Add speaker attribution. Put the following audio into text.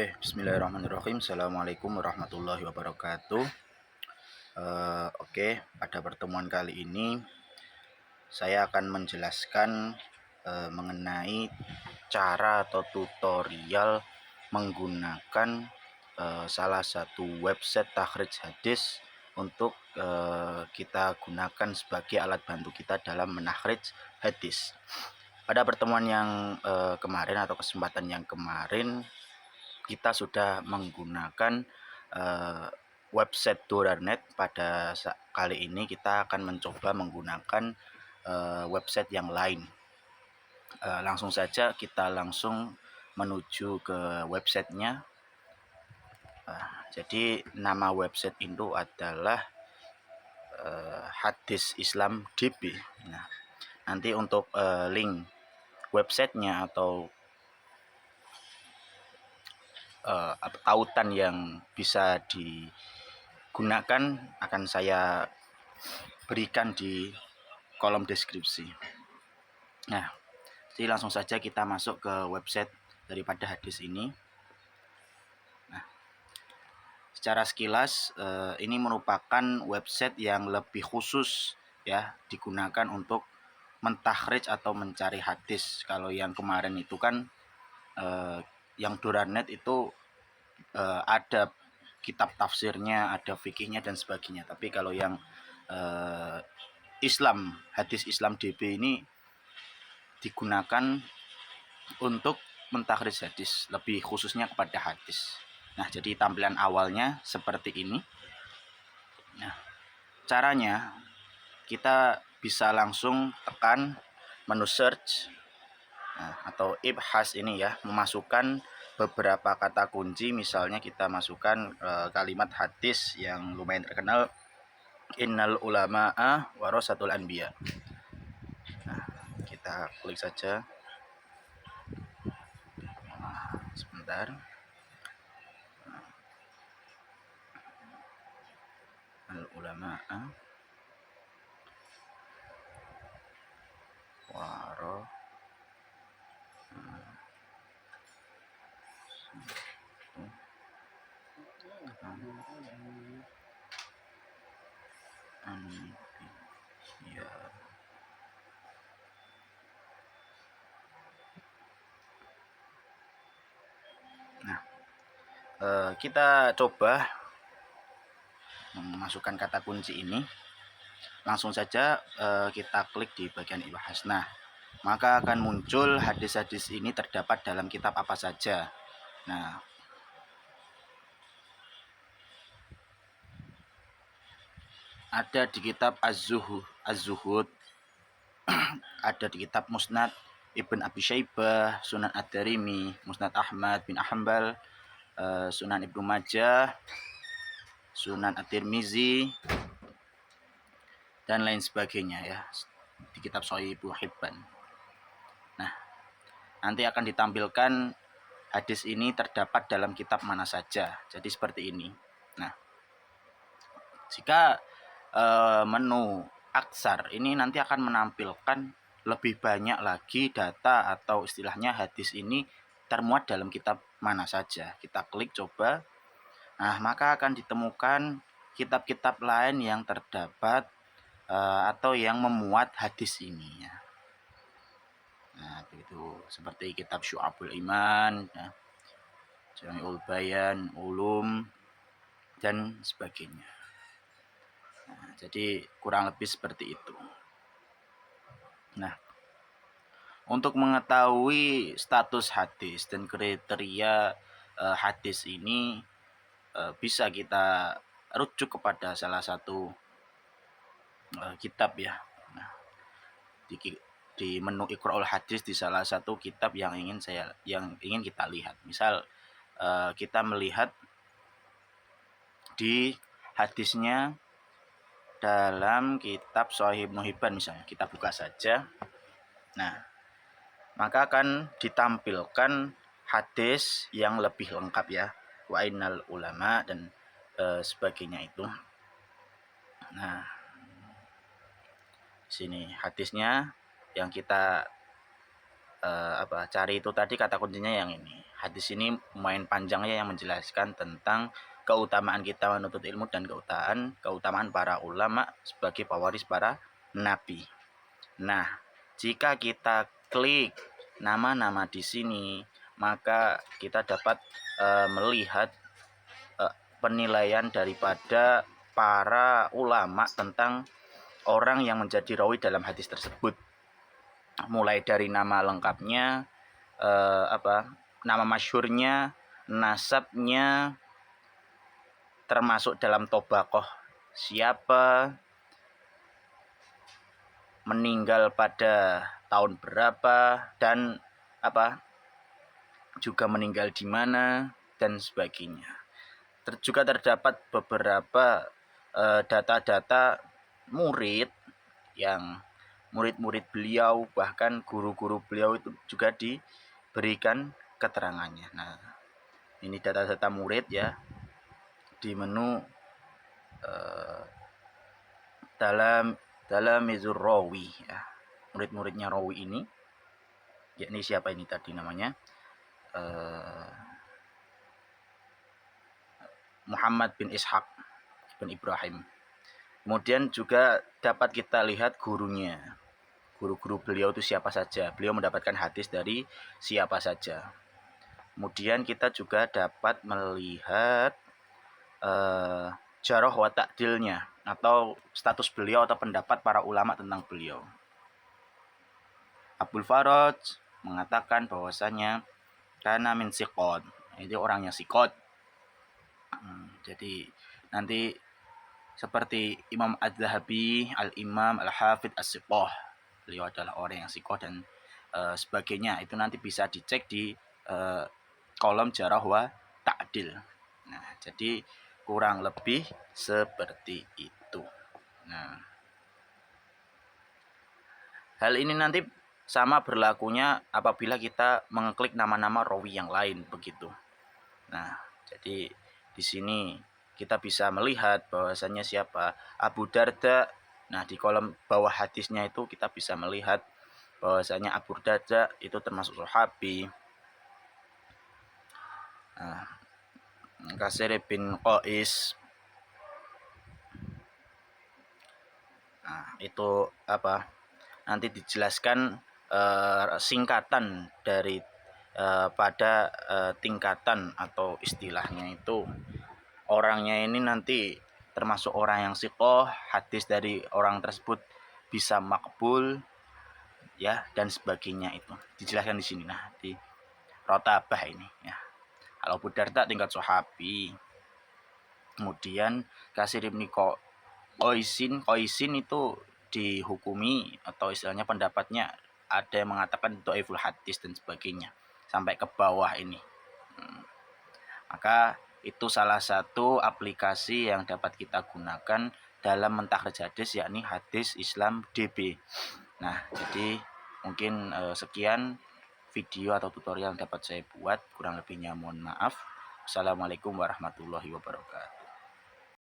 Speaker 1: Bismillahirrahmanirrahim. Assalamualaikum warahmatullahi wabarakatuh. Pada pertemuan kali ini saya akan menjelaskan mengenai cara atau tutorial menggunakan salah satu website takhrij hadis untuk kita gunakan sebagai alat bantu kita dalam menakhrij hadis. Pada pertemuan yang kemarin atau kesempatan yang kemarin, kita sudah menggunakan website Durarnet. Pada kali ini kita akan mencoba menggunakan website yang lain. Langsung saja kita langsung menuju ke websitenya. Jadi nama website itu adalah Hadis Islam DB. Nah, nanti untuk link websitenya atau tautan yang bisa digunakan akan saya berikan di kolom deskripsi. Nah, jadi langsung saja kita masuk ke website daripada hadis ini. Nah, secara sekilas ini merupakan website yang lebih khusus ya, digunakan untuk mentakhrij atau mencari hadis. Kalau yang kemarin itu kan yang Durarnet itu ada kitab tafsirnya, ada fikihnya dan sebagainya. Tapi kalau yang Hadis Islam DB ini digunakan untuk mentakhrij hadis, lebih khususnya kepada hadis. Nah, jadi tampilan awalnya seperti ini. Nah, caranya kita bisa langsung tekan menu search atau ibhas ini ya, memasukkan beberapa kata kunci. Misalnya kita masukkan kalimat hadis yang lumayan terkenal, innal ulama'a warasatul anbiya. Nah, kita klik saja. Sebentar. Al ulama'a waro ya. Nah, kita coba memasukkan kata kunci ini. Langsung saja kita klik di bagian ibahas. Nah, maka akan muncul hadis-hadis ini terdapat dalam kitab apa saja. Nah, ada di kitab Az-Zuhud, ada di kitab Musnad Ibn Abi Syaibah, Sunan Ad-Darimi, Musnad Ahmad bin Hanbal, Sunan Ibnu Majah, Sunan At-Tirmizi, dan lain sebagainya ya, di kitab Sahih Ibnu Hibban. Nah, nanti akan ditampilkan hadis ini terdapat dalam kitab mana saja. Jadi seperti ini. Nah, jika menu aksar ini nanti akan menampilkan lebih banyak lagi data atau istilahnya hadis ini termuat dalam kitab mana saja. Kita klik coba. Nah, maka akan ditemukan kitab-kitab lain yang terdapat atau yang memuat hadis ini ya. Nah, begitu, seperti kitab Syu'abul Iman ya, Jami'ul Bayan, Ulum, dan sebagainya. Nah, jadi kurang lebih seperti itu. Nah, untuk mengetahui status hadis dan kriteria hadis ini bisa kita rujuk kepada salah satu kitab ya. Nah, di menu Iqra'ul Hadis di salah satu kitab yang ingin kita lihat. Misal kita melihat di hadisnya dalam kitab Sahih Ibnu Hibban misalnya, kita buka saja. Nah, maka akan ditampilkan hadis yang lebih lengkap ya, wa innal ulama dan sebagainya itu. Nah, sini hadisnya yang kita cari itu tadi kata kuncinya yang ini. Hadis ini lumayan panjang ya, yang menjelaskan tentang keutamaan kita menuntut ilmu dan keutamaan para ulama sebagai pewaris para nabi. Nah, jika kita klik nama-nama di sini, maka kita dapat melihat penilaian daripada para ulama tentang orang yang menjadi rawi dalam hadis tersebut. Mulai dari nama lengkapnya, nama masyhurnya, nasabnya, termasuk dalam tobakoh siapa, meninggal pada tahun berapa, dan juga meninggal di mana dan sebagainya. Juga terdapat beberapa data-data murid yang murid-murid beliau, bahkan guru-guru beliau itu juga diberikan keterangannya. Nah, ini data-data murid ya di menu dalam mizur rawi ya. Murid-muridnya rawi ini, yakni siapa ini tadi namanya? Muhammad bin Ishaq bin Ibrahim. Kemudian juga dapat kita lihat gurunya. Guru-guru beliau itu siapa saja. Beliau mendapatkan hadis dari siapa saja. Kemudian kita juga dapat melihat jarah wa ta'dilnya, atau status beliau atau pendapat para ulama tentang beliau. Abdul Faraj mengatakan bahwasanya kana min siqot, itu orangnya siqot. Jadi nanti seperti Imam Az-Zahabi, Al-Imam Al-Hafidh As-Siqah, beliau adalah orang yang siqah dan sebagainya. Itu nanti bisa dicek di kolom jarah wa ta'dil. Nah, jadi kurang lebih seperti itu. Nah, hal ini nanti sama berlakunya apabila kita mengklik nama-nama rawi yang lain begitu. Nah, jadi di sini kita bisa melihat bahwasannya siapa Abu Darda. Nah, di kolom bawah hadisnya itu kita bisa melihat bahwasanya Abu Darda itu termasuk sahabi. Kasir bin Qais. Nah, itu nanti dijelaskan singkatan dari pada tingkatan atau istilahnya itu orangnya ini nanti termasuk orang yang siqah, hadis dari orang tersebut bisa makbul ya dan sebagainya, itu dijelaskan di sini. Nah, di rotabah ini ya. Kalau Abu Darda tingkat sahabi. Kemudian Kasir bin Qaisin itu dihukumi atau istilahnya pendapatnya ada yang mengatakan dhaiful hadis dan sebagainya sampai ke bawah ini. Maka itu salah satu aplikasi yang dapat kita gunakan dalam mentakhrij hadis, yakni Hadis Islam DB. Nah, jadi mungkin sekian video atau tutorial yang dapat saya buat, kurang lebihnya mohon maaf. Assalamualaikum warahmatullahi wabarakatuh.